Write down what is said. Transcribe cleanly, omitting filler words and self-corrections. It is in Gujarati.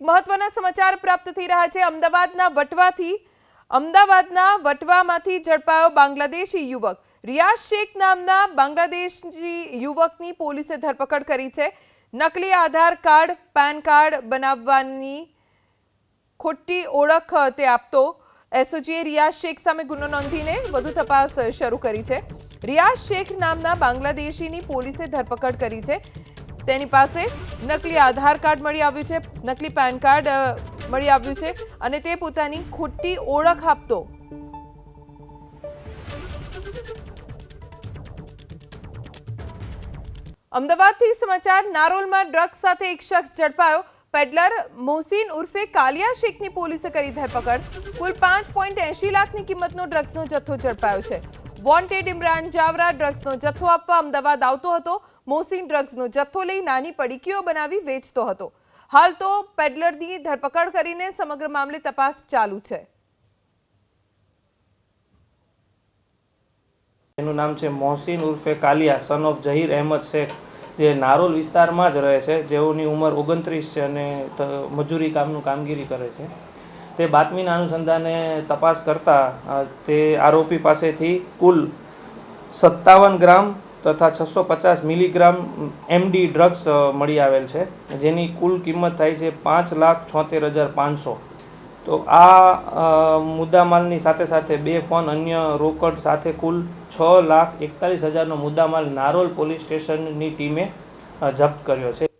મહત્વના સમાચાર પ્રાપ્ત થઈ રહ્યા છે અમદાવાદના વટવામાંથી ઝડપાયો બાંગ્લાદેશી યુવક રિયાઝ શેખ નામના બાંગ્લાદેશી યુવકની પોલીસે ધરપકડ કરી છે। નકલી આધાર કાર્ડ પેન કાર્ડ બનાવવાની ખોટી ઓળખ તે આપતો એસઓજીએ રિયાઝ શેખ સામે ગુનો નોંધીને વધુ તપાસ શરૂ કરી છે। રિયાઝ શેખ નામના બાંગ્લાદેશીની પોલીસે ધરપકડ કરી છે। તેની પાસે નકલી આધાર કાર્ડ મળી આવ્યું છે, નકલી પેન કાર્ડ મળી આવ્યું છે અને તે પોતાની ખોટી ઓળખ આપતો અમદાવાદથી સમાચાર નારોલમાં ડ્રગ્સ સાથે એક શખ્સ ઝડપાયો। પેડલર મોહસિન ઉર્ફે કાલિયા શેખની પોલીસે કરી ધરપકડ। કુલ 5.80 લાખની કિંમતનો ડ્રગ્સનો જથ્થો ઝડપાયો છે। વોન્ટેડ ઇમરાન જાવરા ડ્રગ્સનો જથ્થો આપવા અમદાવાદ આવતો હતો। મોહસિન ડ્રગ્સનો જથ્થો લઈ નાની પડીકીઓ બનાવી વેચતો હતો। હાલ તો પેડલરની ધરપકડ કરીને સમગ્ર મામલે તપાસ ચાલુ છે। એનું નામ છે મોહસિન ઉર્ફે કાલિયા સન ઓફ જહીર અહેમદ શેખ, જે નારોલ વિસ્તારમાં જ રહે છે, જેઓની ઉંમર 29 છે અને મજૂરી કામગીરી કરે છે। તે બાતમીના અનુસંધાને તપાસ કરતા તે આરોપી પાસેથી કુલ 57 ગ્રામ તથા 650 મિલીગ્રામ એમડી ડ્રગ્સ મળી આવેલ છે, જેની કુલ કિંમત થાય છે 5,76,500। તો આ મુદ્દામાલની સાથે સાથે 2 ફોન, અન્ય રોકડ સાથે કુલ 6,41,000નો મુદ્દામાલ નારોલ પોલીસ સ્ટેશનની ટીમે જપ્ત કર્યો છે।